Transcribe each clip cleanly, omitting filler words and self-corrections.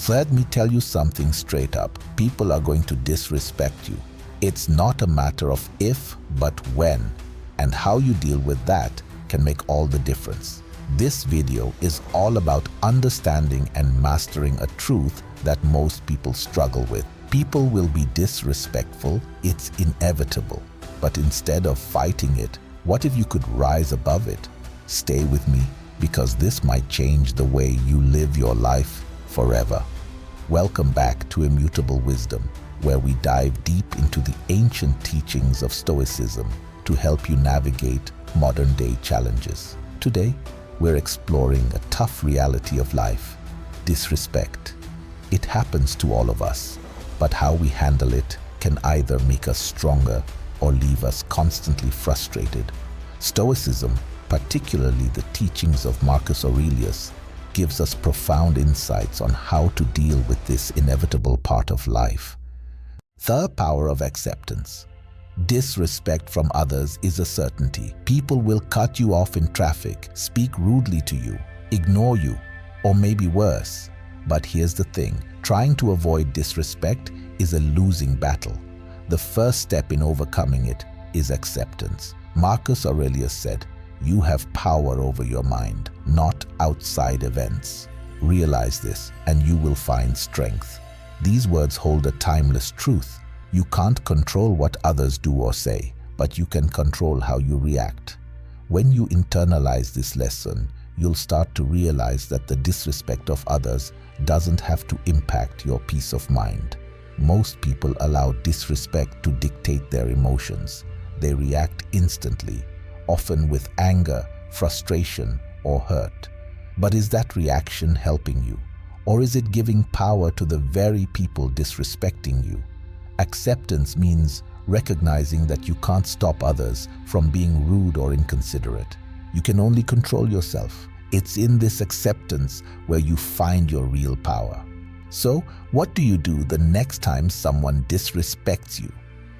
Let me tell you something straight up. People are going to disrespect you. It's not a matter of if, but when, and how you deal with that can make all the difference. This video is all about understanding and mastering a truth that most people struggle with. People will be disrespectful, it's inevitable. But instead of fighting it, what if you could rise above it? Stay with me, because this might change the way you live your life forever. Welcome back to Immutable Wisdom, where we dive deep into the ancient teachings of Stoicism to help you navigate modern-day challenges. Today, we're exploring a tough reality of life: disrespect. It happens to all of us, but how we handle it can either make us stronger or leave us constantly frustrated. Stoicism, particularly the teachings of Marcus Aurelius, gives us profound insights on how to deal with this inevitable part of life. The power of acceptance. Disrespect from others is a certainty. People will cut you off in traffic, speak rudely to you, ignore you, or maybe worse. But here's the thing: trying to avoid disrespect is a losing battle. The first step in overcoming it is acceptance. Marcus Aurelius said, "You have power over your mind, not outside events." Realize this, and you will find strength. These words hold a timeless truth. You can't control what others do or say, but you can control how you react. When you internalize this lesson, you'll start to realize that the disrespect of others doesn't have to impact your peace of mind. Most people allow disrespect to dictate their emotions. They react instantly, often with anger, frustration, or hurt. But is that reaction helping you? Or is it giving power to the very people disrespecting you? Acceptance means recognizing that you can't stop others from being rude or inconsiderate. You can only control yourself. It's in this acceptance where you find your real power. So, what do you do the next time someone disrespects you?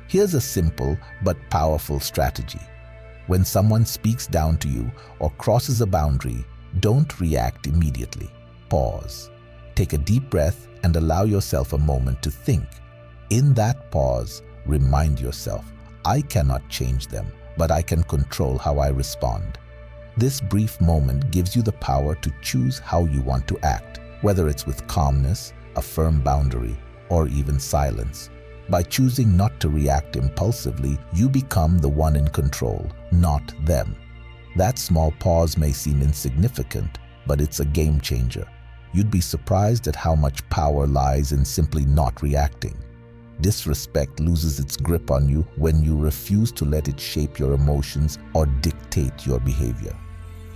Here's a simple but powerful strategy. When someone speaks down to you or crosses a boundary, don't react immediately. Pause. Take a deep breath and allow yourself a moment to think. In that pause, remind yourself, I cannot change them, but I can control how I respond. This brief moment gives you the power to choose how you want to act, whether it's with calmness, a firm boundary, or even silence. By choosing not to react impulsively, you become the one in control, not them. That small pause may seem insignificant, but it's a game changer. You'd be surprised at how much power lies in simply not reacting. Disrespect loses its grip on you when you refuse to let it shape your emotions or dictate your behavior.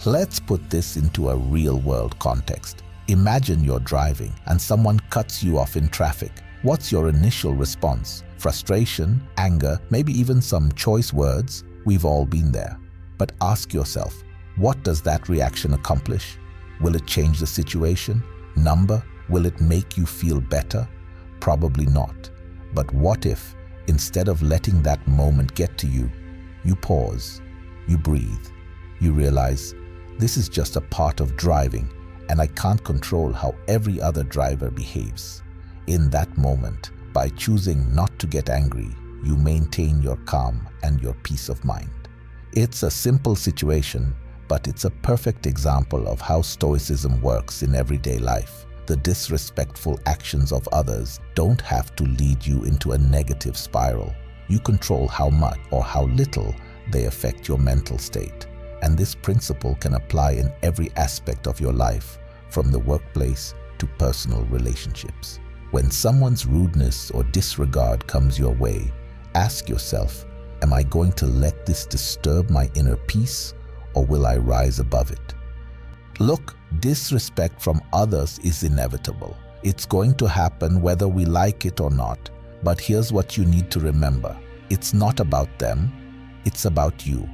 Let's put this into a real-world context. Imagine you're driving and someone cuts you off in traffic. What's your initial response? Frustration, anger, maybe even some choice words? We've all been there. But ask yourself, what does that reaction accomplish? Will it change the situation? Will it make you feel better? Probably not. But what if, instead of letting that moment get to you, you pause, you breathe, you realize, this is just a part of driving, and I can't control how every other driver behaves. In that moment, by choosing not to get angry, you maintain your calm and your peace of mind. It's a simple situation, but it's a perfect example of how Stoicism works in everyday life. The disrespectful actions of others don't have to lead you into a negative spiral. You control how much or how little they affect your mental state. And this principle can apply in every aspect of your life, from the workplace to personal relationships. When someone's rudeness or disregard comes your way, ask yourself, am I going to let this disturb my inner peace, or will I rise above it? Look, disrespect from others is inevitable. It's going to happen whether we like it or not. But here's what you need to remember. It's not about them, it's about you.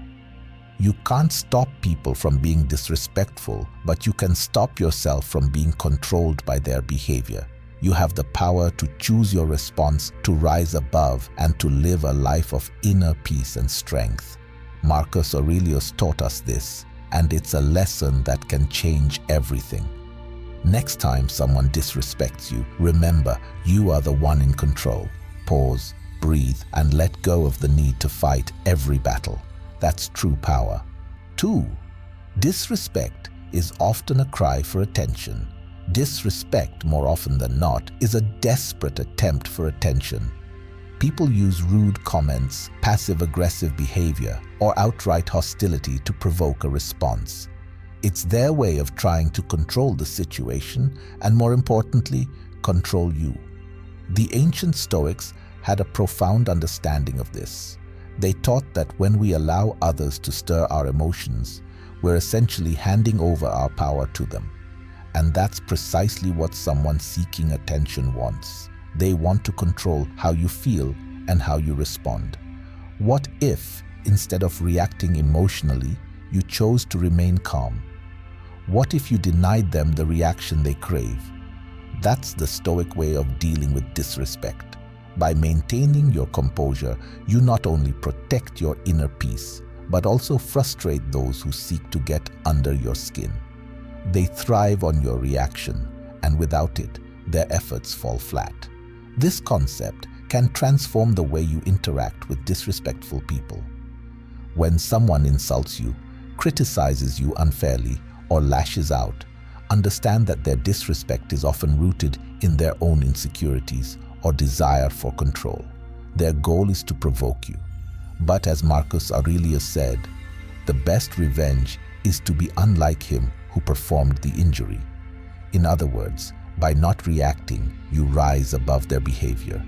You can't stop people from being disrespectful, but you can stop yourself from being controlled by their behavior. You have the power to choose your response, to rise above, and to live a life of inner peace and strength. Marcus Aurelius taught us this, and it's a lesson that can change everything. Next time someone disrespects you, remember you are the one in control. Pause, breathe, and let go of the need to fight every battle. That's true power. 2. Disrespect is often a cry for attention. Disrespect, more often than not, is a desperate attempt for attention. People use rude comments, passive-aggressive behavior, or outright hostility to provoke a response. It's their way of trying to control the situation and, more importantly, control you. The ancient Stoics had a profound understanding of this. They taught that when we allow others to stir our emotions, we're essentially handing over our power to them. And that's precisely what someone seeking attention wants. They want to control how you feel and how you respond. What if, instead of reacting emotionally, you chose to remain calm? What if you denied them the reaction they crave? That's the Stoic way of dealing with disrespect. By maintaining your composure, you not only protect your inner peace, but also frustrate those who seek to get under your skin. They thrive on your reaction, and without it, their efforts fall flat. This concept can transform the way you interact with disrespectful people. When someone insults you, criticizes you unfairly, or lashes out, understand that their disrespect is often rooted in their own insecurities or desire for control. Their goal is to provoke you. But as Marcus Aurelius said, the best revenge is to be unlike him who performed the injury. In other words, by not reacting, you rise above their behavior.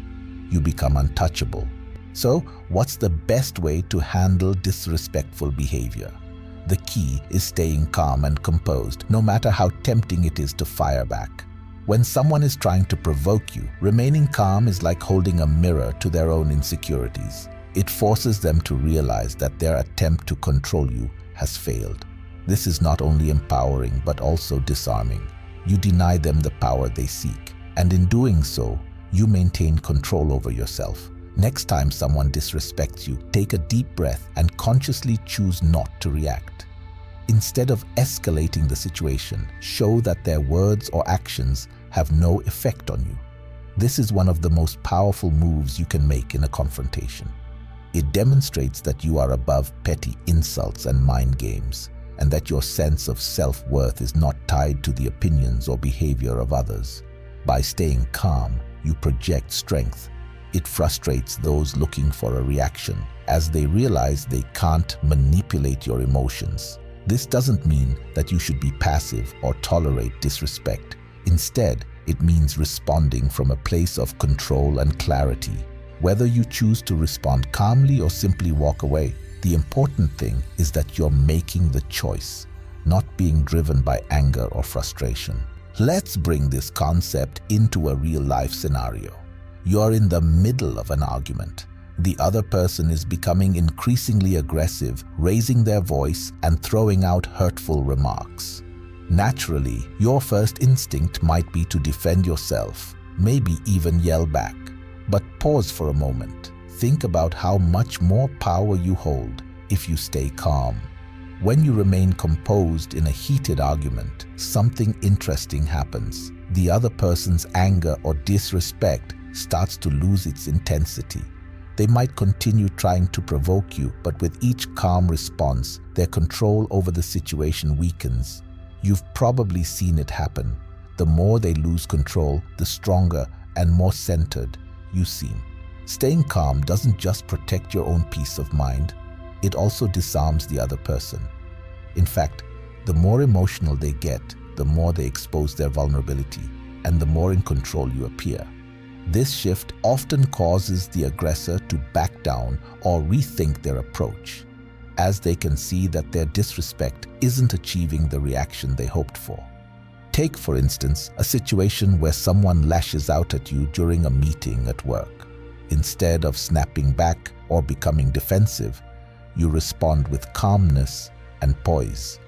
You become untouchable. So, what's the best way to handle disrespectful behavior? The key is staying calm and composed, no matter how tempting it is to fire back. When someone is trying to provoke you, remaining calm is like holding a mirror to their own insecurities. It forces them to realize that their attempt to control you has failed. This is not only empowering, but also disarming. You deny them the power they seek, and in doing so, you maintain control over yourself. Next time someone disrespects you, take a deep breath and consciously choose not to react. Instead of escalating the situation, show that their words or actions have no effect on you. This is one of the most powerful moves you can make in a confrontation. It demonstrates that you are above petty insults and mind games, and that your sense of self-worth is not tied to the opinions or behavior of others. By staying calm, you project strength. It frustrates those looking for a reaction, as they realize they can't manipulate your emotions. This doesn't mean that you should be passive or tolerate disrespect. Instead, it means responding from a place of control and clarity. Whether you choose to respond calmly or simply walk away, the important thing is that you're making the choice, not being driven by anger or frustration. Let's bring this concept into a real-life scenario. You're in the middle of an argument. The other person is becoming increasingly aggressive, raising their voice and throwing out hurtful remarks. Naturally, your first instinct might be to defend yourself, maybe even yell back. But pause for a moment. Think about how much more power you hold if you stay calm. When you remain composed in a heated argument, something interesting happens. The other person's anger or disrespect starts to lose its intensity. They might continue trying to provoke you, but with each calm response, their control over the situation weakens. You've probably seen it happen. The more they lose control, the stronger and more centered you seem. Staying calm doesn't just protect your own peace of mind, it also disarms the other person. In fact, the more emotional they get, the more they expose their vulnerability, and the more in control you appear. This shift often causes the aggressor to back down or rethink their approach, as they can see that their disrespect isn't achieving the reaction they hoped for. Take, for instance, a situation where someone lashes out at you during a meeting at work. Instead of snapping back or becoming defensive, you respond with calmness and poise.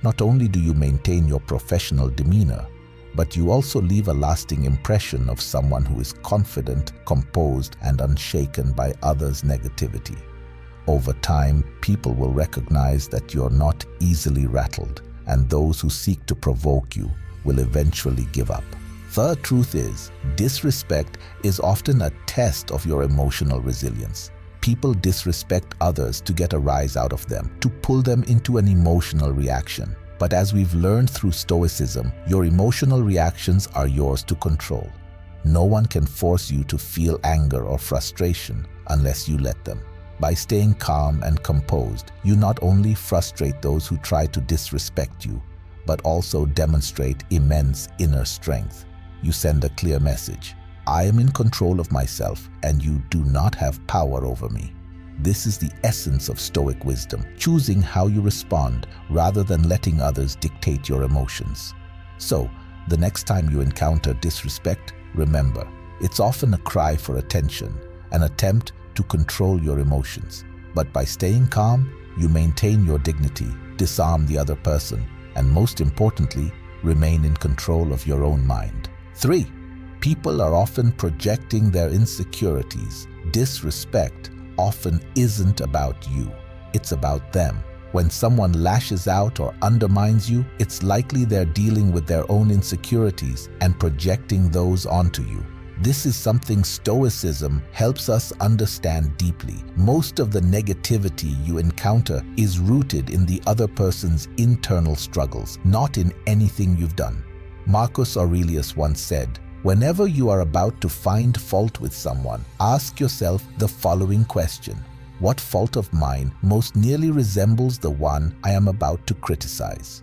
Not only do you maintain your professional demeanor, but you also leave a lasting impression of someone who is confident, composed, and unshaken by others' negativity. Over time, people will recognize that you're not easily rattled, and those who seek to provoke you will eventually give up. Third truth is, disrespect is often a test of your emotional resilience. People disrespect others to get a rise out of them, to pull them into an emotional reaction. But as we've learned through Stoicism, your emotional reactions are yours to control. No one can force you to feel anger or frustration unless you let them. By staying calm and composed, you not only frustrate those who try to disrespect you, but also demonstrate immense inner strength. You send a clear message: I am in control of myself and you do not have power over me. This is the essence of Stoic wisdom, choosing how you respond rather than letting others dictate your emotions. So, the next time you encounter disrespect, remember, it's often a cry for attention, an attempt to control your emotions. But by staying calm, you maintain your dignity, disarm the other person, and most importantly, remain in control of your own mind. 3. People are often projecting their insecurities. Disrespect often isn't about you, it's about them. When someone lashes out or undermines you, it's likely they're dealing with their own insecurities and projecting those onto you. This is something Stoicism helps us understand deeply. Most of the negativity you encounter is rooted in the other person's internal struggles, not in anything you've done. Marcus Aurelius once said, "Whenever you are about to find fault with someone, ask yourself the following question: what fault of mine most nearly resembles the one I am about to criticize?"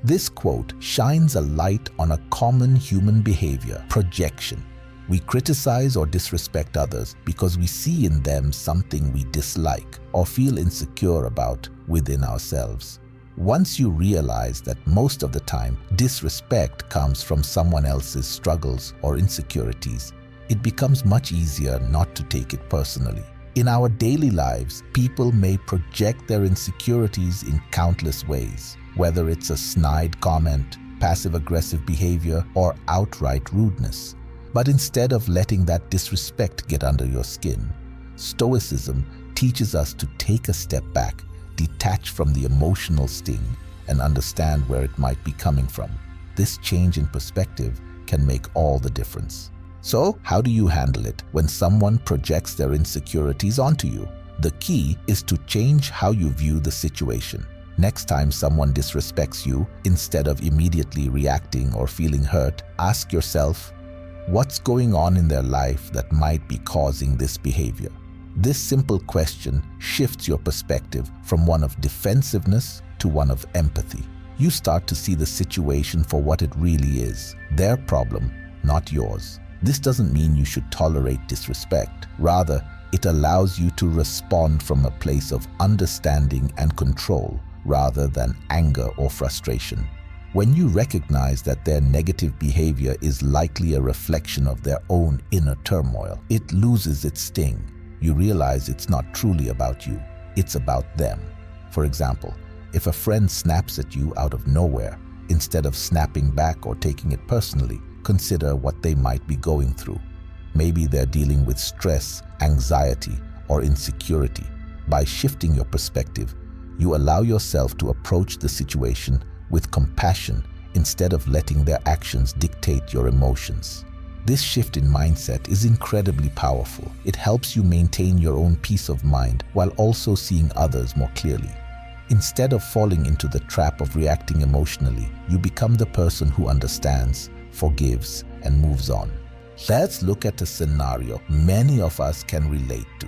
This quote shines a light on a common human behavior: projection. We criticize or disrespect others because we see in them something we dislike or feel insecure about within ourselves. Once you realize that most of the time disrespect comes from someone else's struggles or insecurities, it becomes much easier not to take it personally. In our daily lives, people may project their insecurities in countless ways, whether it's a snide comment, passive-aggressive behavior, or outright rudeness. But instead of letting that disrespect get under your skin, Stoicism teaches us to take a step back, detach from the emotional sting, and understand where it might be coming from. This change in perspective can make all the difference. So, how do you handle it when someone projects their insecurities onto you? The key is to change how you view the situation. Next time someone disrespects you, instead of immediately reacting or feeling hurt, ask yourself, what's going on in their life that might be causing this behavior? This simple question shifts your perspective from one of defensiveness to one of empathy. You start to see the situation for what it really is, their problem, not yours. This doesn't mean you should tolerate disrespect. Rather, it allows you to respond from a place of understanding and control rather than anger or frustration. When you recognize that their negative behavior is likely a reflection of their own inner turmoil, it loses its sting. You realize it's not truly about you, it's about them. For example, if a friend snaps at you out of nowhere, instead of snapping back or taking it personally, consider what they might be going through. Maybe they're dealing with stress, anxiety, or insecurity. By shifting your perspective, you allow yourself to approach the situation with compassion instead of letting their actions dictate your emotions. This shift in mindset is incredibly powerful. It helps you maintain your own peace of mind while also seeing others more clearly. Instead of falling into the trap of reacting emotionally, you become the person who understands, forgives, and moves on. Let's look at a scenario many of us can relate to.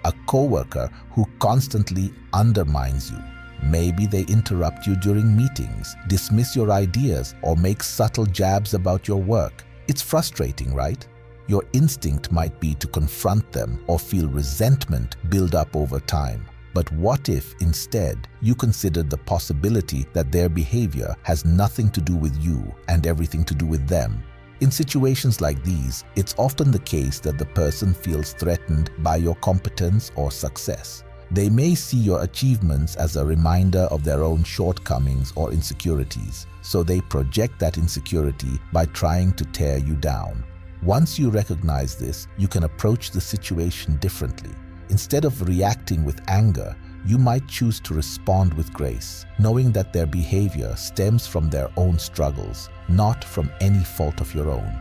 A coworker who constantly undermines you. Maybe they interrupt you during meetings, dismiss your ideas, or make subtle jabs about your work. It's frustrating, right? Your instinct might be to confront them or feel resentment build up over time. But what if, instead, you considered the possibility that their behavior has nothing to do with you and everything to do with them? In situations like these, it's often the case that the person feels threatened by your competence or success. They may see your achievements as a reminder of their own shortcomings or insecurities, so they project that insecurity by trying to tear you down. Once you recognize this, you can approach the situation differently. Instead of reacting with anger, you might choose to respond with grace, knowing that their behavior stems from their own struggles, not from any fault of your own.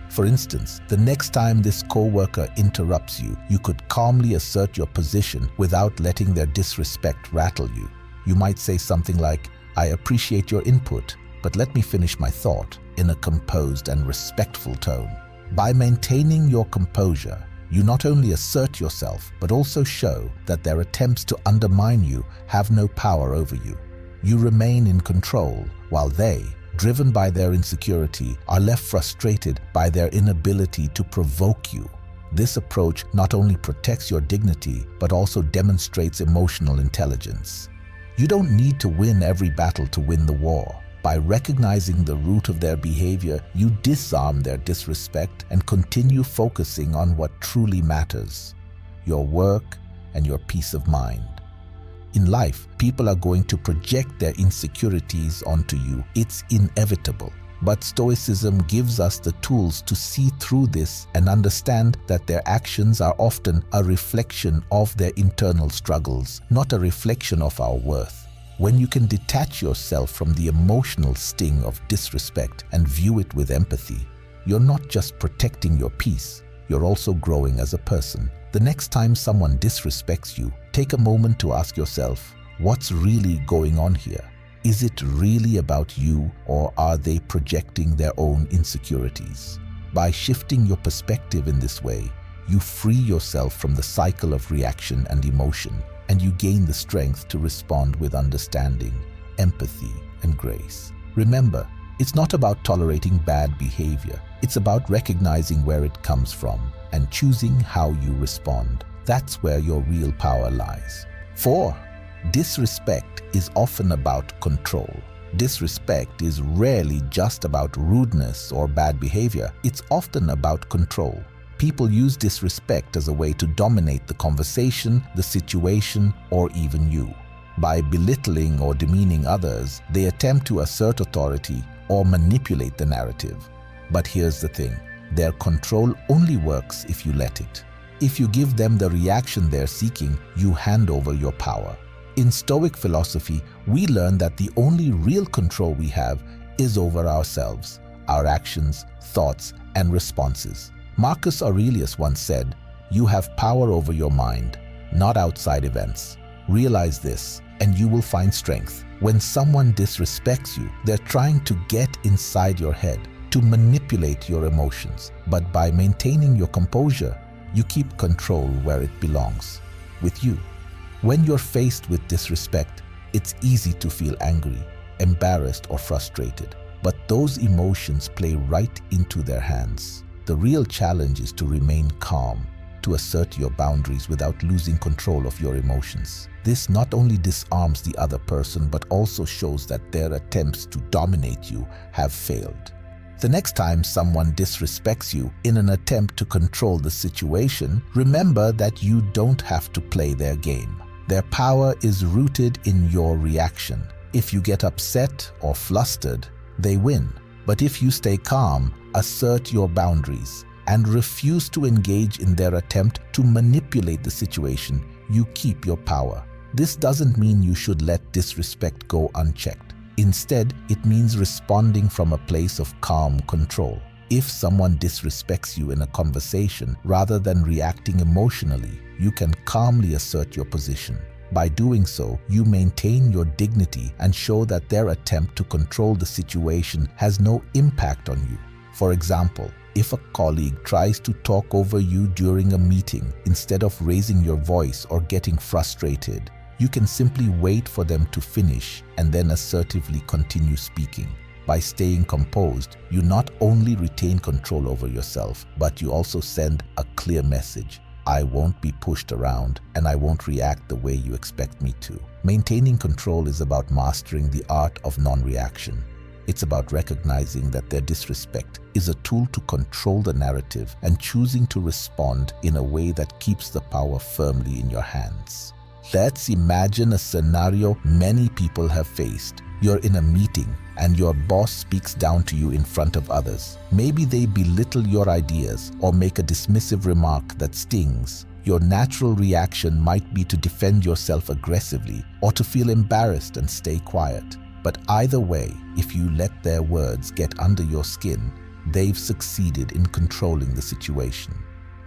For instance, the next time this coworker interrupts you, you could calmly assert your position without letting their disrespect rattle you. You might say something like, "I appreciate your input, but let me finish my thought," in a composed and respectful tone. By maintaining your composure, you not only assert yourself, but also show that their attempts to undermine you have no power over you. You remain in control, while they, driven by their insecurity, are left frustrated by their inability to provoke you. This approach not only protects your dignity, but also demonstrates emotional intelligence. You don't need to win every battle to win the war. By recognizing the root of their behavior, you disarm their disrespect and continue focusing on what truly matters: your work and your peace of mind. In life, people are going to project their insecurities onto you. It's inevitable. But Stoicism gives us the tools to see through this and understand that their actions are often a reflection of their internal struggles, not a reflection of our worth. When you can detach yourself from the emotional sting of disrespect and view it with empathy, you're not just protecting your peace, you're also growing as a person. The next time someone disrespects you, take a moment to ask yourself, what's really going on here? Is it really about you, or are they projecting their own insecurities? By shifting your perspective in this way, you free yourself from the cycle of reaction and emotion, and you gain the strength to respond with understanding, empathy, and grace. Remember, it's not about tolerating bad behavior. It's about recognizing where it comes from and choosing how you respond. That's where your real power lies. 4. Disrespect is often about control. Disrespect is rarely just about rudeness or bad behavior. It's often about control. People use disrespect as a way to dominate the conversation, the situation, or even you. By belittling or demeaning others, they attempt to assert authority or manipulate the narrative. But here's the thing, their control only works if you let it. If you give them the reaction they're seeking, you hand over your power. In Stoic philosophy, we learn that the only real control we have is over ourselves, our actions, thoughts, and responses. Marcus Aurelius once said, "You have power over your mind, not outside events." Realize this, and you will find strength. When someone disrespects you, they're trying to get inside your head, to manipulate your emotions. But by maintaining your composure, you keep control where it belongs, with you. When you're faced with disrespect, it's easy to feel angry, embarrassed, or frustrated. But those emotions play right into their hands. The real challenge is to remain calm, to assert your boundaries without losing control of your emotions. This not only disarms the other person, but also shows that their attempts to dominate you have failed. The next time someone disrespects you in an attempt to control the situation, remember that you don't have to play their game. Their power is rooted in your reaction. If you get upset or flustered, they win. But if you stay calm, assert your boundaries, and refuse to engage in their attempt to manipulate the situation, you keep your power. This doesn't mean you should let disrespect go unchecked. Instead, it means responding from a place of calm control. If someone disrespects you in a conversation, rather than reacting emotionally, you can calmly assert your position. By doing so, you maintain your dignity and show that their attempt to control the situation has no impact on you. For example, if a colleague tries to talk over you during a meeting, instead of raising your voice or getting frustrated, you can simply wait for them to finish and then assertively continue speaking. By staying composed, you not only retain control over yourself, but you also send a clear message. I won't be pushed around, and I won't react the way you expect me to. Maintaining control is about mastering the art of non-reaction. It's about recognizing that their disrespect is a tool to control the narrative and choosing to respond in a way that keeps the power firmly in your hands. Let's imagine a scenario many people have faced. You're in a meeting and your boss speaks down to you in front of others. Maybe they belittle your ideas or make a dismissive remark that stings. Your natural reaction might be to defend yourself aggressively or to feel embarrassed and stay quiet. But either way, if you let their words get under your skin, they've succeeded in controlling the situation.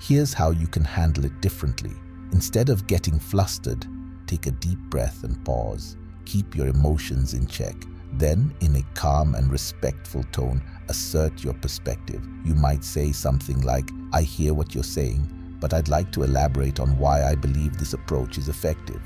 Here's how you can handle it differently. Instead of getting flustered, take a deep breath and pause. Keep your emotions in check. Then, in a calm and respectful tone, assert your perspective. You might say something like, "I hear what you're saying, but I'd like to elaborate on why I believe this approach is effective."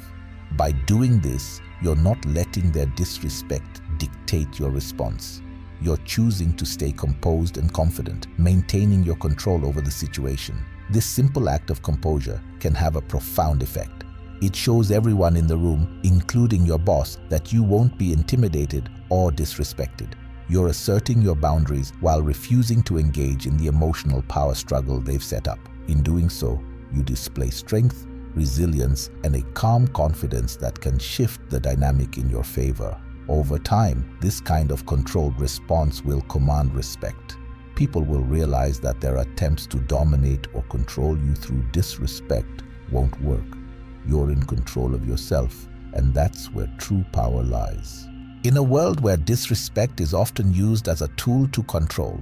By doing this, you're not letting their disrespect dictate your response. You're choosing to stay composed and confident, maintaining your control over the situation. This simple act of composure can have a profound effect. It shows everyone in the room, including your boss, that you won't be intimidated or disrespected. You're asserting your boundaries while refusing to engage in the emotional power struggle they've set up. In doing so, you display strength, resilience, and a calm confidence that can shift the dynamic in your favor. Over time, this kind of controlled response will command respect. People will realize that their attempts to dominate or control you through disrespect won't work. You're in control of yourself, and that's where true power lies. In a world where disrespect is often used as a tool to control,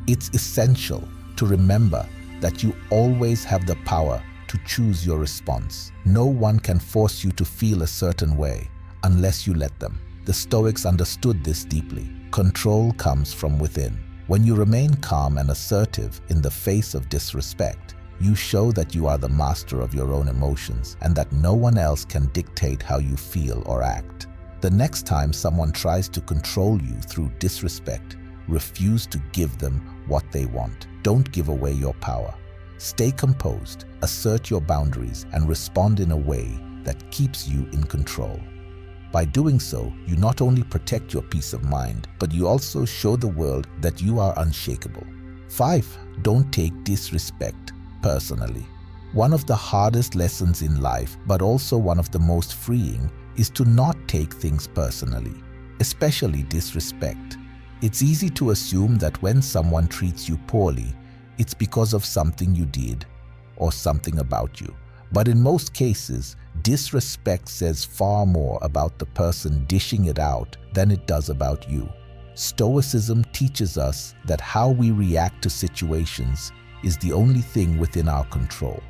it's essential to remember that you always have the power to choose your response. No one can force you to feel a certain way unless you let them. The Stoics understood this deeply. Control comes from within. When you remain calm and assertive in the face of disrespect, you show that you are the master of your own emotions and that no one else can dictate how you feel or act. The next time someone tries to control you through disrespect, refuse to give them what they want. Don't give away your power. Stay composed, assert your boundaries, and respond in a way that keeps you in control. By doing so, you not only protect your peace of mind, but you also show the world that you are unshakable. 5. Don't take disrespect personally. One of the hardest lessons in life, but also one of the most freeing, is to not take things personally, especially disrespect. It's easy to assume that when someone treats you poorly, it's because of something you did or something about you. But in most cases, disrespect says far more about the person dishing it out than it does about you. Stoicism teaches us that how we react to situations is the only thing within our control.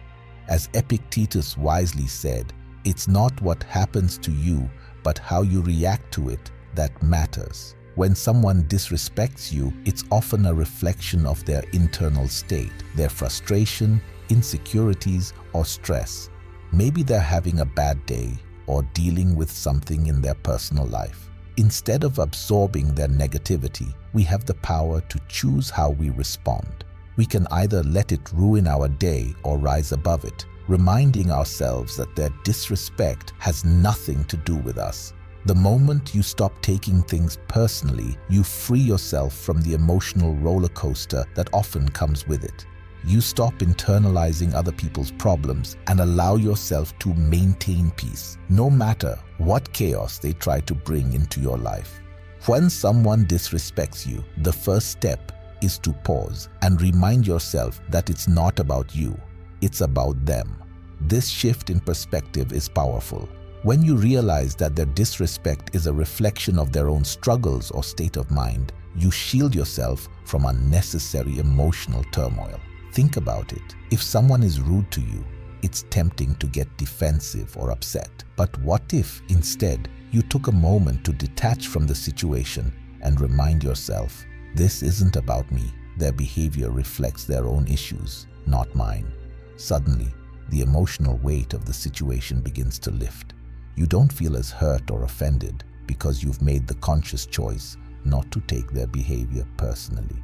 As Epictetus wisely said, it's not what happens to you, but how you react to it that matters. When someone disrespects you, it's often a reflection of their internal state, their frustration, insecurities, or stress. Maybe they're having a bad day or dealing with something in their personal life. Instead of absorbing their negativity, we have the power to choose how we respond. We can either let it ruin our day or rise above it, reminding ourselves that their disrespect has nothing to do with us. The moment you stop taking things personally, you free yourself from the emotional roller coaster that often comes with it. You stop internalizing other people's problems and allow yourself to maintain peace, no matter what chaos they try to bring into your life. When someone disrespects you, the first step is to pause and remind yourself that it's not about you, it's about them. This shift in perspective is powerful. When you realize that their disrespect is a reflection of their own struggles or state of mind, you shield yourself from unnecessary emotional turmoil. Think about it. If someone is rude to you, it's tempting to get defensive or upset. But what if, instead, you took a moment to detach from the situation and remind yourself, this isn't about me. Their behavior reflects their own issues, not mine. Suddenly, the emotional weight of the situation begins to lift. You don't feel as hurt or offended because you've made the conscious choice not to take their behavior personally.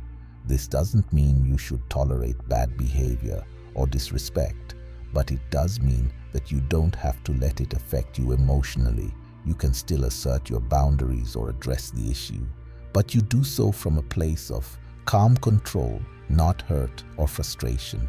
This doesn't mean you should tolerate bad behavior or disrespect, but it does mean that you don't have to let it affect you emotionally. You can still assert your boundaries or address the issue, but you do so from a place of calm control, not hurt or frustration.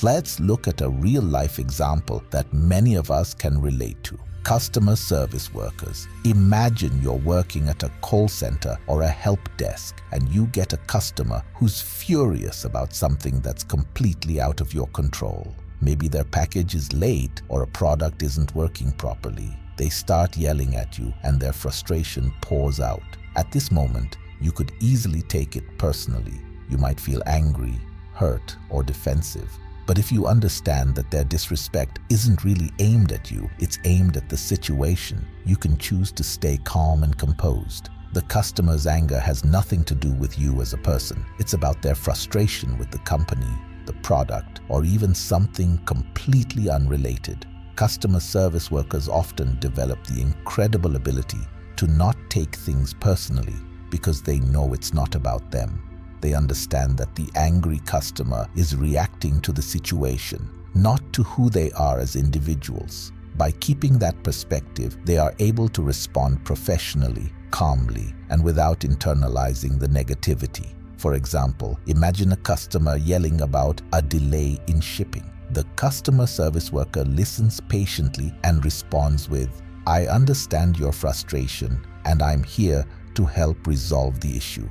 Let's look at a real-life example that many of us can relate to. Customer service workers. Imagine you're working at a call center or a help desk and you get a customer who's furious about something that's completely out of your control. Maybe their package is late or a product isn't working properly. They start yelling at you and their frustration pours out. At this moment, you could easily take it personally. You might feel angry, hurt, or defensive. But if you understand that their disrespect isn't really aimed at you, it's aimed at the situation, you can choose to stay calm and composed. The customer's anger has nothing to do with you as a person. It's about their frustration with the company, the product, or even something completely unrelated. Customer service workers often develop the incredible ability to not take things personally because they know it's not about them. They understand that the angry customer is reacting to the situation, not to who they are as individuals. By keeping that perspective, they are able to respond professionally, calmly, and without internalizing the negativity. For example, imagine a customer yelling about a delay in shipping. The customer service worker listens patiently and responds with, "I understand your frustration and I'm here to help resolve the issue."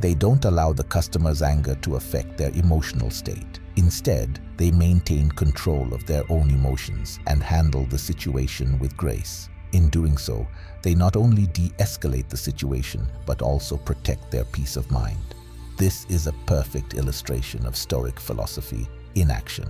They don't allow the customer's anger to affect their emotional state. Instead, they maintain control of their own emotions and handle the situation with grace. In doing so, they not only de-escalate the situation, but also protect their peace of mind. This is a perfect illustration of Stoic philosophy in action.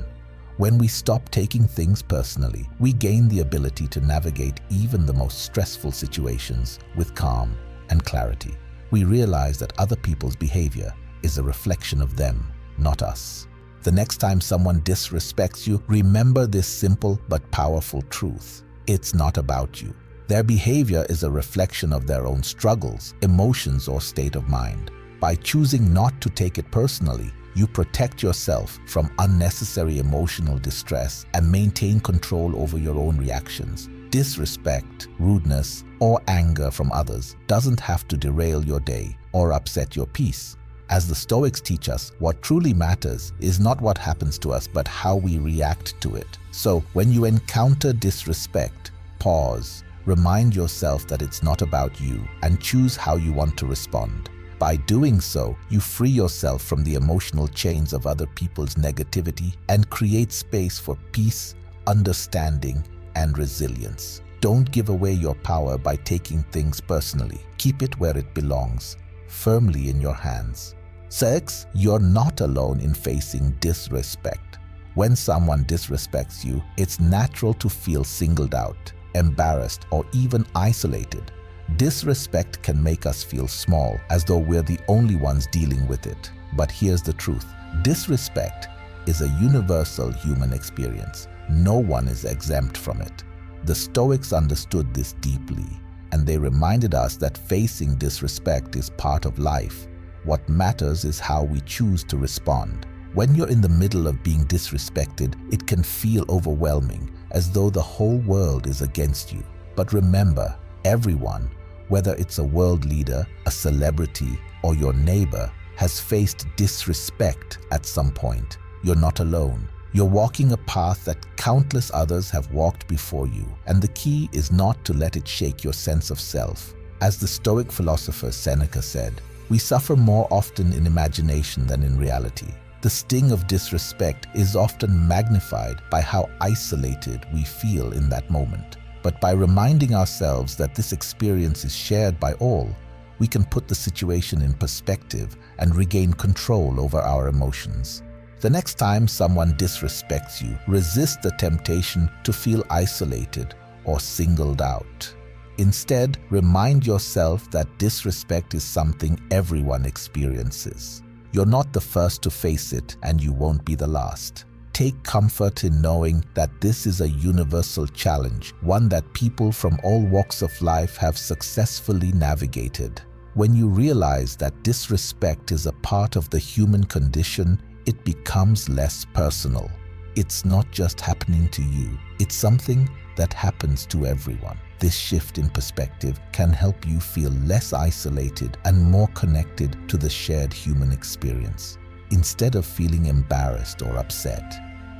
When we stop taking things personally, we gain the ability to navigate even the most stressful situations with calm and clarity. We realize that other people's behavior is a reflection of them, not us. The next time someone disrespects you, remember this simple but powerful truth. It's not about you. Their behavior is a reflection of their own struggles, emotions, or state of mind. By choosing not to take it personally, you protect yourself from unnecessary emotional distress and maintain control over your own reactions. Disrespect, rudeness, or anger from others doesn't have to derail your day or upset your peace. As the Stoics teach us, what truly matters is not what happens to us, but how we react to it. So, when you encounter disrespect, pause, remind yourself that it's not about you, and choose how you want to respond. By doing so, you free yourself from the emotional chains of other people's negativity and create space for peace, understanding, and resilience. Don't give away your power by taking things personally. Keep it where it belongs, firmly in your hands. 6. You're not alone in facing disrespect. When someone disrespects you, it's natural to feel singled out, embarrassed, or even isolated. Disrespect can make us feel small, as though we're the only ones dealing with it. But here's the truth. Disrespect is a universal human experience. No one is exempt from it. The Stoics understood this deeply, and they reminded us that facing disrespect is part of life. What matters is how we choose to respond. When you're in the middle of being disrespected, it can feel overwhelming, as though the whole world is against you. But remember, everyone, whether it's a world leader, a celebrity, or your neighbor, has faced disrespect at some point. You're not alone. You're walking a path that countless others have walked before you, and the key is not to let it shake your sense of self. As the Stoic philosopher Seneca said, "We suffer more often in imagination than in reality." The sting of disrespect is often magnified by how isolated we feel in that moment. But by reminding ourselves that this experience is shared by all, we can put the situation in perspective and regain control over our emotions. The next time someone disrespects you, resist the temptation to feel isolated or singled out. Instead, remind yourself that disrespect is something everyone experiences. You're not the first to face it, and you won't be the last. Take comfort in knowing that this is a universal challenge, one that people from all walks of life have successfully navigated. When you realize that disrespect is a part of the human condition, it becomes less personal. It's not just happening to you, it's something that happens to everyone. This shift in perspective can help you feel less isolated and more connected to the shared human experience. Instead of feeling embarrassed or upset,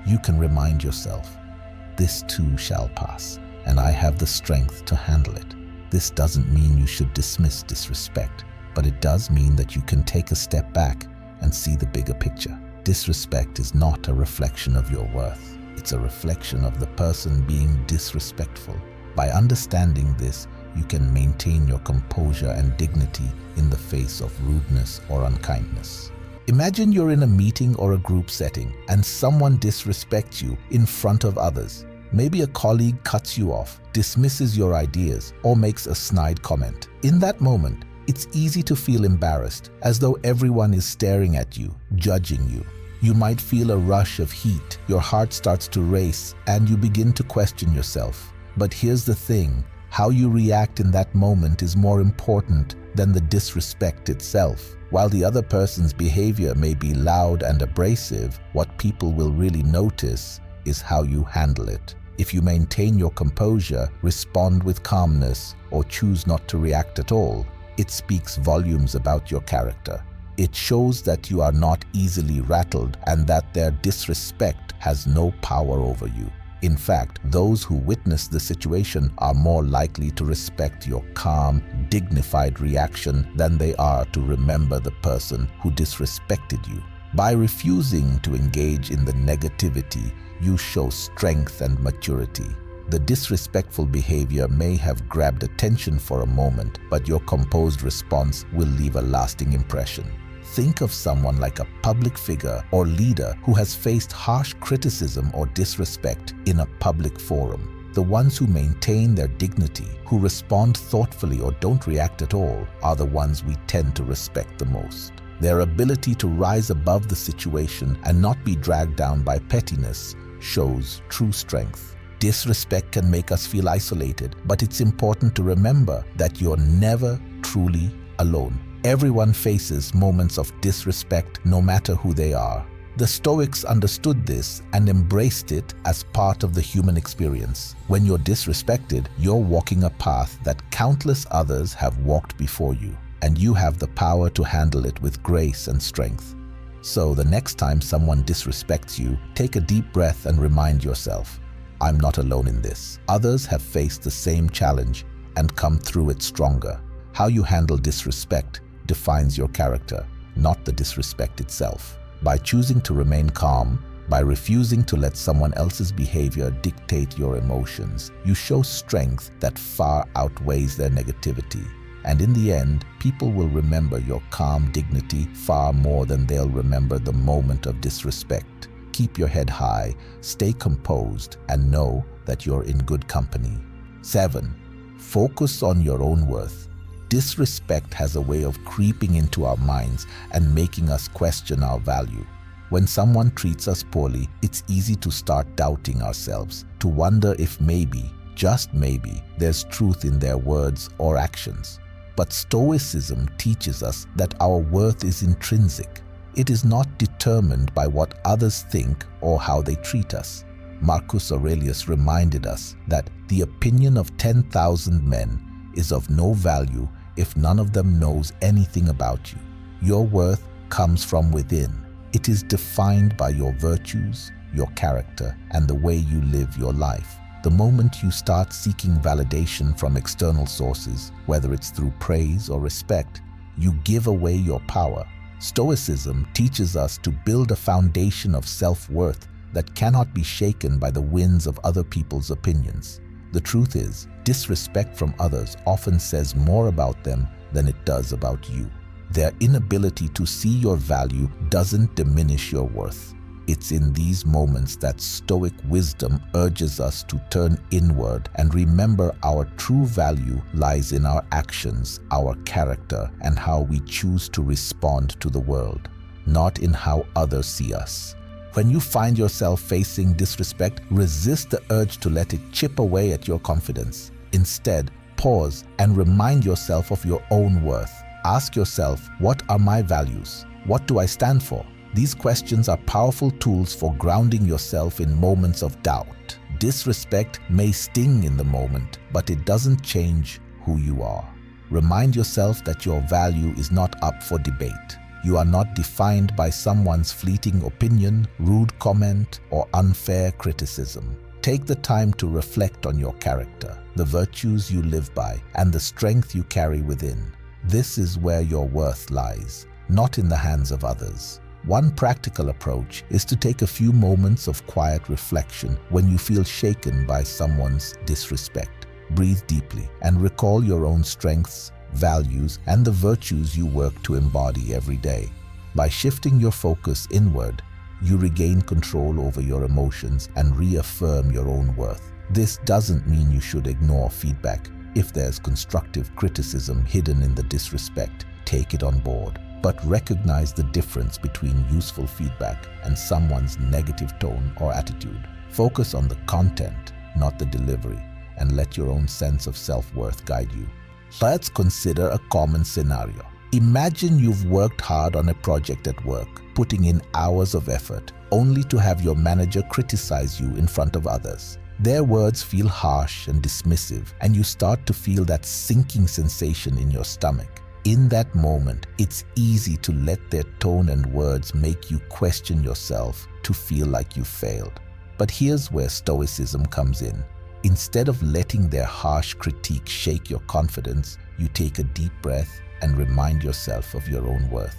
you can remind yourself, "This too shall pass, and I have the strength to handle it." This doesn't mean you should dismiss disrespect, but it does mean that you can take a step back and see the bigger picture. Disrespect is not a reflection of your worth. It's a reflection of the person being disrespectful. By understanding this, you can maintain your composure and dignity in the face of rudeness or unkindness. Imagine you're in a meeting or a group setting and someone disrespects you in front of others. Maybe a colleague cuts you off, dismisses your ideas, or makes a snide comment. In that moment, it's easy to feel embarrassed, as though everyone is staring at you, judging you. You might feel a rush of heat, your heart starts to race, and you begin to question yourself. But here's the thing, how you react in that moment is more important than the disrespect itself. While the other person's behavior may be loud and abrasive, what people will really notice is how you handle it. If you maintain your composure, respond with calmness, or choose not to react at all, it speaks volumes about your character. It shows that you are not easily rattled and that their disrespect has no power over you. In fact, those who witness the situation are more likely to respect your calm, dignified reaction than they are to remember the person who disrespected you. By refusing to engage in the negativity, you show strength and maturity. The disrespectful behavior may have grabbed attention for a moment, but your composed response will leave a lasting impression. Think of someone like a public figure or leader who has faced harsh criticism or disrespect in a public forum. The ones who maintain their dignity, who respond thoughtfully or don't react at all, are the ones we tend to respect the most. Their ability to rise above the situation and not be dragged down by pettiness shows true strength. Disrespect can make us feel isolated, but it's important to remember that you're never truly alone. Everyone faces moments of disrespect, no matter who they are. The Stoics understood this and embraced it as part of the human experience. When you're disrespected, you're walking a path that countless others have walked before you, and you have the power to handle it with grace and strength. So the next time someone disrespects you, take a deep breath and remind yourself, I'm not alone in this. Others have faced the same challenge and come through it stronger. How you handle disrespect defines your character, not the disrespect itself. By choosing to remain calm, by refusing to let someone else's behavior dictate your emotions, you show strength that far outweighs their negativity. And in the end, people will remember your calm dignity far more than they'll remember the moment of disrespect. Keep your head high, stay composed, and know that you're in good company. 7. Focus on your own worth. Disrespect has a way of creeping into our minds and making us question our value. When someone treats us poorly, it's easy to start doubting ourselves, to wonder if maybe, just maybe, there's truth in their words or actions. But Stoicism teaches us that our worth is intrinsic. It is not determined by what others think or how they treat us. Marcus Aurelius reminded us that the opinion of 10,000 men is of no value if none of them knows anything about you. Your worth comes from within. It is defined by your virtues, your character, and the way you live your life. The moment you start seeking validation from external sources, whether it's through praise or respect, you give away your power. Stoicism teaches us to build a foundation of self-worth that cannot be shaken by the winds of other people's opinions. The truth is, disrespect from others often says more about them than it does about you. Their inability to see your value doesn't diminish your worth. It's in these moments that Stoic wisdom urges us to turn inward and remember our true value lies in our actions, our character, and how we choose to respond to the world, not in how others see us. When you find yourself facing disrespect, resist the urge to let it chip away at your confidence. Instead, pause and remind yourself of your own worth. Ask yourself, what are my values? What do I stand for? These questions are powerful tools for grounding yourself in moments of doubt. Disrespect may sting in the moment, but it doesn't change who you are. Remind yourself that your value is not up for debate. You are not defined by someone's fleeting opinion, rude comment, or unfair criticism. Take the time to reflect on your character, the virtues you live by, and the strength you carry within. This is where your worth lies, not in the hands of others, One practical approach is to take a few moments of quiet reflection when you feel shaken by someone's disrespect. Breathe deeply and recall your own strengths, values, and the virtues you work to embody every day. By shifting your focus inward, you regain control over your emotions and reaffirm your own worth. This doesn't mean you should ignore feedback. If there's constructive criticism hidden in the disrespect, take it on board. But recognize the difference between useful feedback and someone's negative tone or attitude. Focus on the content, not the delivery, and let your own sense of self-worth guide you. Let's consider a common scenario. Imagine you've worked hard on a project at work, putting in hours of effort, only to have your manager criticize you in front of others. Their words feel harsh and dismissive, and you start to feel that sinking sensation in your stomach. In that moment, it's easy to let their tone and words make you question yourself, to feel like you failed. But here's where Stoicism comes in. Instead of letting their harsh critique shake your confidence, you take a deep breath and remind yourself of your own worth.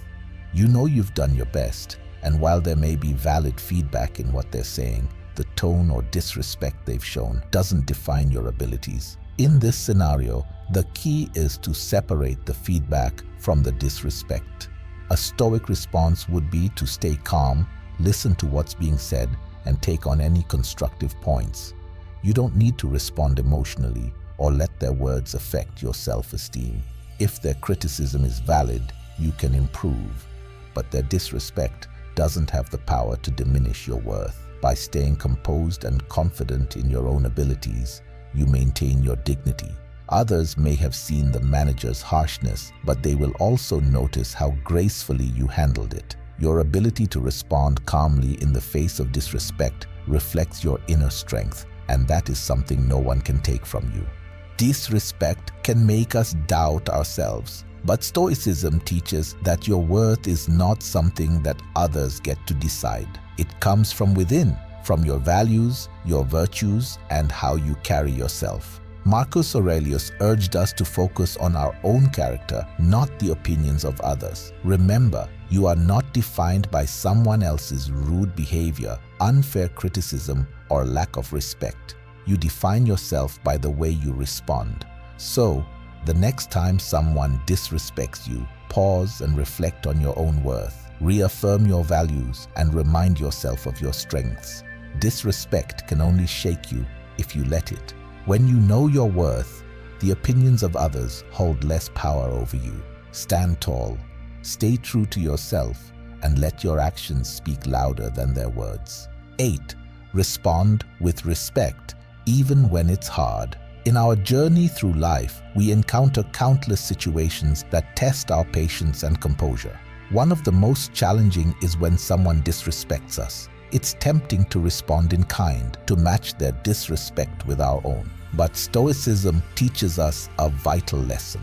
You know you've done your best, and while there may be valid feedback in what they're saying, the tone or disrespect they've shown doesn't define your abilities. In this scenario, the key is to separate the feedback from the disrespect. A Stoic response would be to stay calm, listen to what's being said, and take on any constructive points. You don't need to respond emotionally or let their words affect your self-esteem. If their criticism is valid, you can improve, but their disrespect doesn't have the power to diminish your worth. By staying composed and confident in your own abilities, you maintain your dignity. Others may have seen the manager's harshness, but they will also notice how gracefully you handled it. Your ability to respond calmly in the face of disrespect reflects your inner strength, and that is something no one can take from you. Disrespect can make us doubt ourselves, but Stoicism teaches that your worth is not something that others get to decide. It comes from within, from your values, your virtues, and how you carry yourself. Marcus Aurelius urged us to focus on our own character, not the opinions of others. Remember, you are not defined by someone else's rude behavior, unfair criticism, or lack of respect. You define yourself by the way you respond. So, the next time someone disrespects you, pause and reflect on your own worth. Reaffirm your values and remind yourself of your strengths. Disrespect can only shake you if you let it. When you know your worth, the opinions of others hold less power over you. Stand tall, stay true to yourself, and let your actions speak louder than their words. 8. Respond with respect, even when it's hard. In our journey through life, we encounter countless situations that test our patience and composure. One of the most challenging is when someone disrespects us. It's tempting to respond in kind, to match their disrespect with our own. But Stoicism teaches us a vital lesson.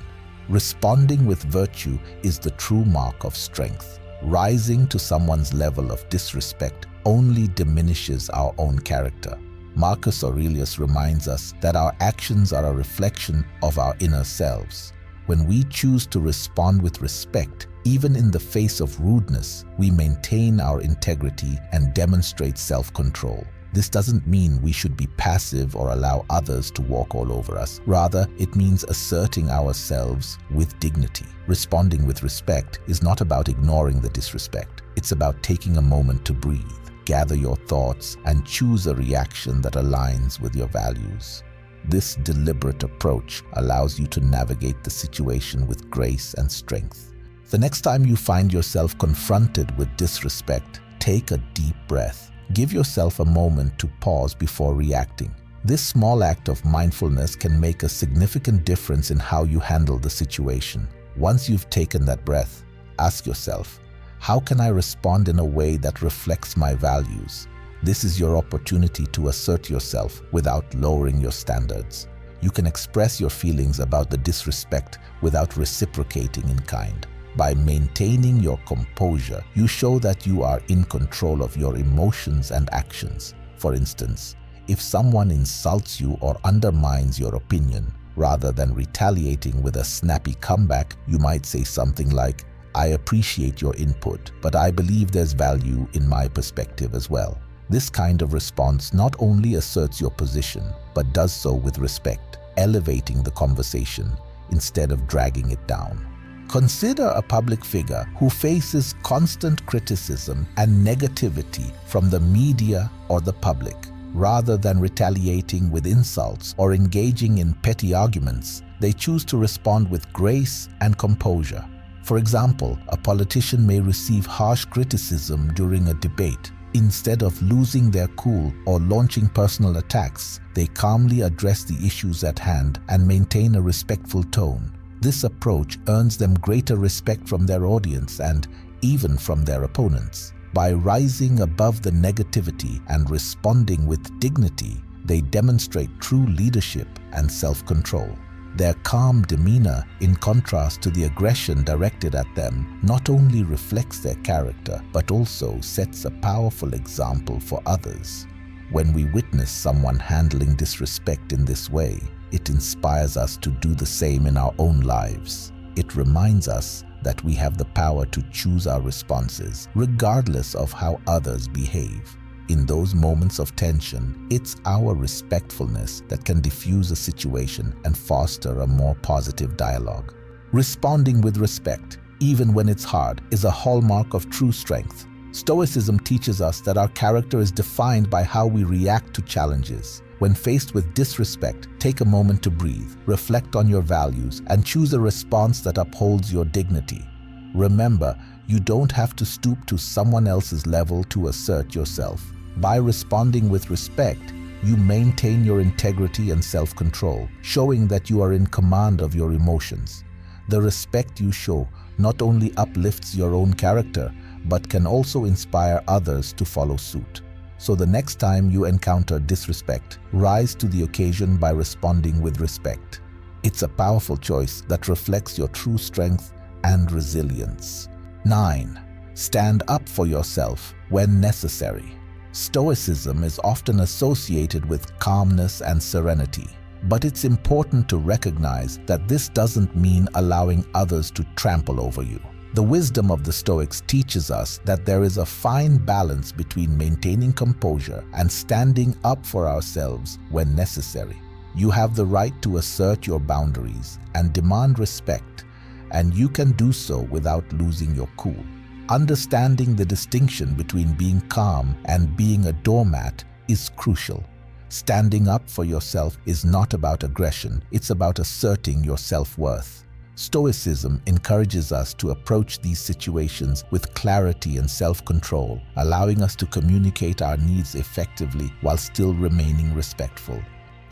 Responding with virtue is the true mark of strength. Rising to someone's level of disrespect only diminishes our own character. Marcus Aurelius reminds us that our actions are a reflection of our inner selves. When we choose to respond with respect, even in the face of rudeness, we maintain our integrity and demonstrate self-control. This doesn't mean we should be passive or allow others to walk all over us. Rather, it means asserting ourselves with dignity. Responding with respect is not about ignoring the disrespect. It's about taking a moment to breathe, gather your thoughts, and choose a reaction that aligns with your values. This deliberate approach allows you to navigate the situation with grace and strength. The next time you find yourself confronted with disrespect, take a deep breath. Give yourself a moment to pause before reacting. This small act of mindfulness can make a significant difference in how you handle the situation. Once you've taken that breath, ask yourself, how can I respond in a way that reflects my values? This is your opportunity to assert yourself without lowering your standards. You can express your feelings about the disrespect without reciprocating in kind. By maintaining your composure, you show that you are in control of your emotions and actions. For instance, if someone insults you or undermines your opinion, rather than retaliating with a snappy comeback, you might say something like, I appreciate your input, but I believe there's value in my perspective as well. This kind of response not only asserts your position, but does so with respect, elevating the conversation instead of dragging it down. Consider a public figure who faces constant criticism and negativity from the media or the public. Rather than retaliating with insults or engaging in petty arguments, they choose to respond with grace and composure. For example, a politician may receive harsh criticism during a debate. Instead of losing their cool or launching personal attacks, they calmly address the issues at hand and maintain a respectful tone. This approach earns them greater respect from their audience and even from their opponents. By rising above the negativity and responding with dignity, they demonstrate true leadership and self-control. Their calm demeanor, in contrast to the aggression directed at them, not only reflects their character, but also sets a powerful example for others. When we witness someone handling disrespect in this way, it inspires us to do the same in our own lives. It reminds us that we have the power to choose our responses, regardless of how others behave. In those moments of tension, it's our respectfulness that can diffuse a situation and foster a more positive dialogue. Responding with respect, even when it's hard, is a hallmark of true strength. Stoicism teaches us that our character is defined by how we react to challenges. When faced with disrespect, take a moment to breathe, reflect on your values, and choose a response that upholds your dignity. Remember, you don't have to stoop to someone else's level to assert yourself. By responding with respect, you maintain your integrity and self-control, showing that you are in command of your emotions. The respect you show not only uplifts your own character, but can also inspire others to follow suit. So the next time you encounter disrespect, rise to the occasion by responding with respect. It's a powerful choice that reflects your true strength and resilience. 9. Stand up for yourself when necessary. Stoicism is often associated with calmness and serenity, but it's important to recognize that this doesn't mean allowing others to trample over you. The wisdom of the Stoics teaches us that there is a fine balance between maintaining composure and standing up for ourselves when necessary. You have the right to assert your boundaries and demand respect, and you can do so without losing your cool. Understanding the distinction between being calm and being a doormat is crucial. Standing up for yourself is not about aggression, it's about asserting your self-worth. Stoicism encourages us to approach these situations with clarity and self-control, allowing us to communicate our needs effectively while still remaining respectful.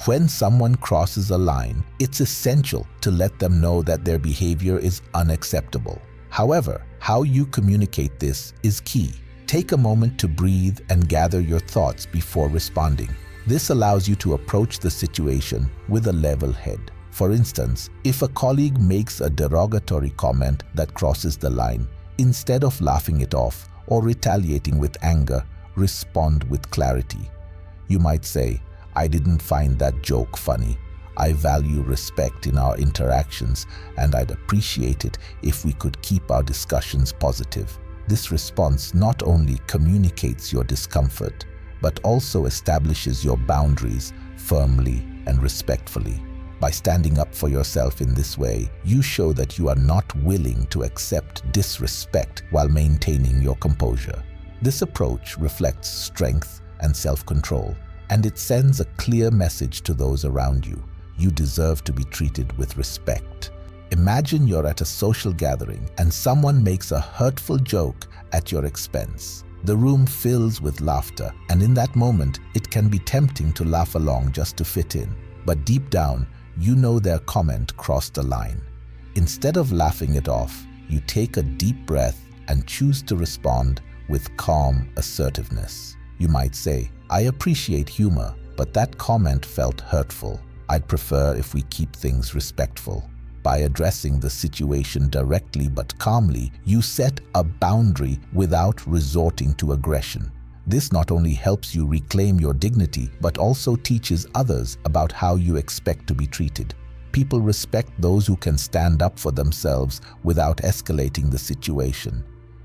When someone crosses a line, it's essential to let them know that their behavior is unacceptable. However, how you communicate this is key. Take a moment to breathe and gather your thoughts before responding. This allows you to approach the situation with a level head. For instance, if a colleague makes a derogatory comment that crosses the line, instead of laughing it off or retaliating with anger, respond with clarity. You might say, "I didn't find that joke funny. I value respect in our interactions, and I'd appreciate it if we could keep our discussions positive." This response not only communicates your discomfort, but also establishes your boundaries firmly and respectfully. By standing up for yourself in this way, you show that you are not willing to accept disrespect while maintaining your composure. This approach reflects strength and self-control, and it sends a clear message to those around you. You deserve to be treated with respect. Imagine you're at a social gathering and someone makes a hurtful joke at your expense. The room fills with laughter, and in that moment, it can be tempting to laugh along just to fit in. But deep down, you know their comment crossed a line. Instead of laughing it off, you take a deep breath and choose to respond with calm assertiveness. You might say, "I appreciate humor, but that comment felt hurtful. I'd prefer if we keep things respectful." By addressing the situation directly but calmly, you set a boundary without resorting to aggression. This not only helps you reclaim your dignity, but also teaches others about how you expect to be treated. People respect those who can stand up for themselves without escalating the situation.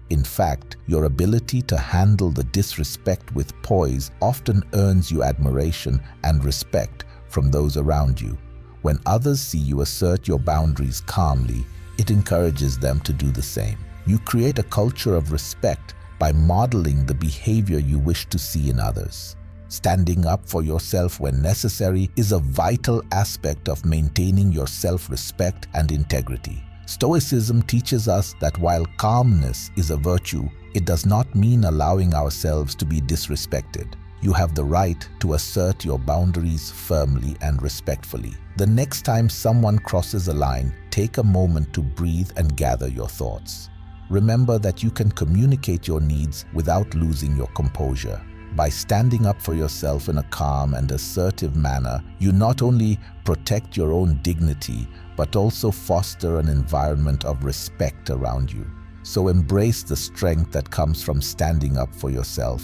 In fact, your ability to handle the disrespect with poise often earns you admiration and respect from those around you. When others see you assert your boundaries calmly, it encourages them to do the same. You create a culture of respect by modeling the behavior you wish to see in others. Standing up for yourself when necessary is a vital aspect of maintaining your self-respect and integrity. Stoicism teaches us that while calmness is a virtue, it does not mean allowing ourselves to be disrespected. You have the right to assert your boundaries firmly and respectfully. The next time someone crosses a line, take a moment to breathe and gather your thoughts. Remember that you can communicate your needs without losing your composure. By standing up for yourself in a calm and assertive manner, you not only protect your own dignity, but also foster an environment of respect around you. So embrace the strength that comes from standing up for yourself.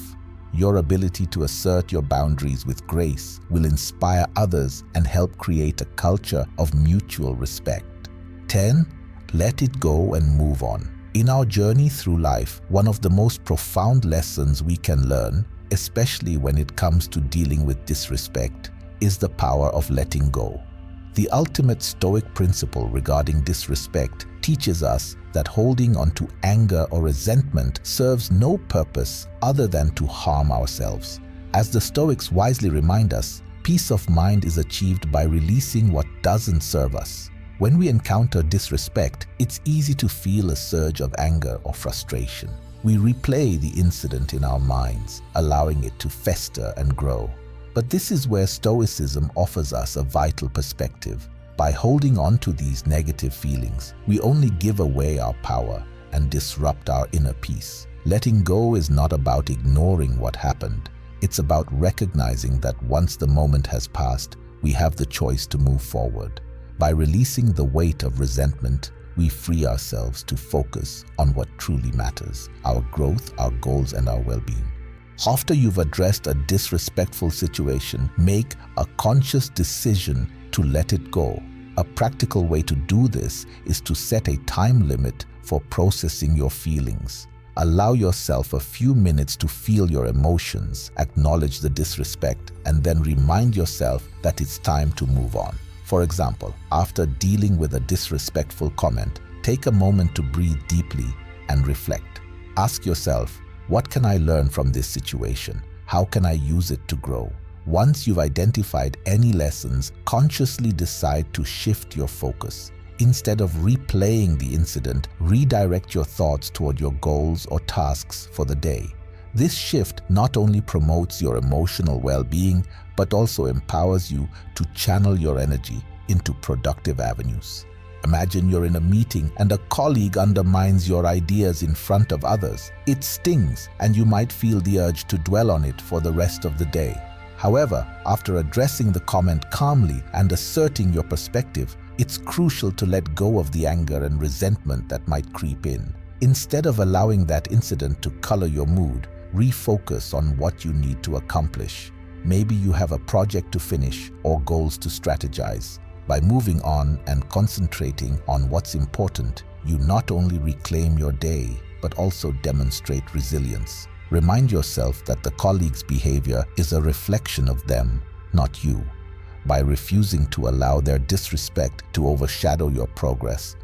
Your ability to assert your boundaries with grace will inspire others and help create a culture of mutual respect. 10. Let it go and move on. In our journey through life, one of the most profound lessons we can learn, especially when it comes to dealing with disrespect, is the power of letting go. The ultimate Stoic principle regarding disrespect teaches us that holding on to anger or resentment serves no purpose other than to harm ourselves. As the Stoics wisely remind us, peace of mind is achieved by releasing what doesn't serve us. When we encounter disrespect, it's easy to feel a surge of anger or frustration. We replay the incident in our minds, allowing it to fester and grow. But this is where Stoicism offers us a vital perspective. By holding on to these negative feelings, we only give away our power and disrupt our inner peace. Letting go is not about ignoring what happened. It's about recognizing that once the moment has passed, we have the choice to move forward. By releasing the weight of resentment, we free ourselves to focus on what truly matters: our growth, our goals, and our well-being. After you've addressed a disrespectful situation, make a conscious decision to let it go. A practical way to do this is to set a time limit for processing your feelings. Allow yourself a few minutes to feel your emotions, acknowledge the disrespect, and then remind yourself that it's time to move on. For example, after dealing with a disrespectful comment, take a moment to breathe deeply and reflect. Ask yourself, what can I learn from this situation? How can I use it to grow? Once you've identified any lessons, consciously decide to shift your focus. Instead of replaying the incident, redirect your thoughts toward your goals or tasks for the day. This shift not only promotes your emotional well-being, but also empowers you to channel your energy into productive avenues. Imagine you're in a meeting and a colleague undermines your ideas in front of others. It stings, and you might feel the urge to dwell on it for the rest of the day. However, after addressing the comment calmly and asserting your perspective, it's crucial to let go of the anger and resentment that might creep in. Instead of allowing that incident to color your mood, refocus on what you need to accomplish. Maybe you have a project to finish or goals to strategize. By moving on and concentrating on what's important, you not only reclaim your day, but also demonstrate resilience. Remind yourself that the colleague's behavior is a reflection of them, not you. By refusing to allow their disrespect to overshadow your progress,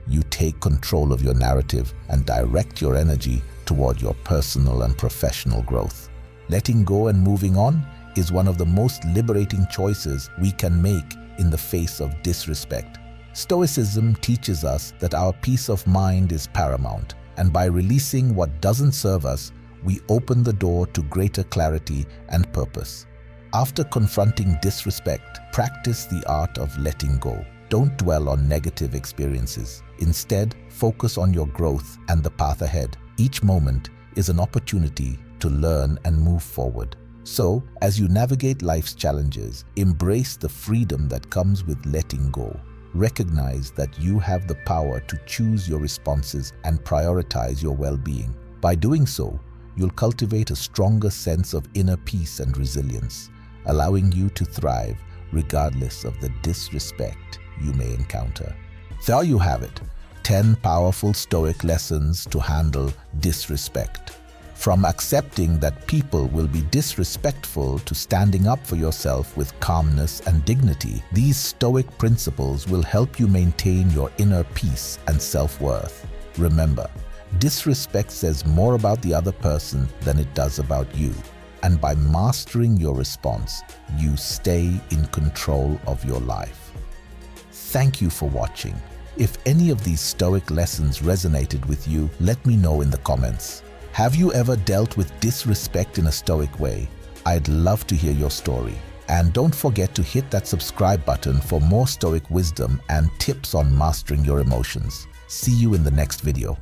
you take control of your narrative and direct your energy toward your personal and professional growth. Letting go and moving on is one of the most liberating choices we can make in the face of disrespect. Stoicism teaches us that our peace of mind is paramount, and by releasing what doesn't serve us, we open the door to greater clarity and purpose. After confronting disrespect, practice the art of letting go. Don't dwell on negative experiences. Instead, focus on your growth and the path ahead. Each moment is an opportunity to learn and move forward. So, as you navigate life's challenges, embrace the freedom that comes with letting go. Recognize that you have the power to choose your responses and prioritize your well-being. By doing so, you'll cultivate a stronger sense of inner peace and resilience, allowing you to thrive regardless of the disrespect you may encounter. There you have it, 10 powerful Stoic lessons to handle disrespect. From accepting that people will be disrespectful to standing up for yourself with calmness and dignity, these Stoic principles will help you maintain your inner peace and self-worth. Remember, disrespect says more about the other person than it does about you. And by mastering your response, you stay in control of your life. Thank you for watching. If any of these Stoic lessons resonated with you, let me know in the comments. Have you ever dealt with disrespect in a Stoic way? I'd love to hear your story. And don't forget to hit that subscribe button for more Stoic wisdom and tips on mastering your emotions. See you in the next video.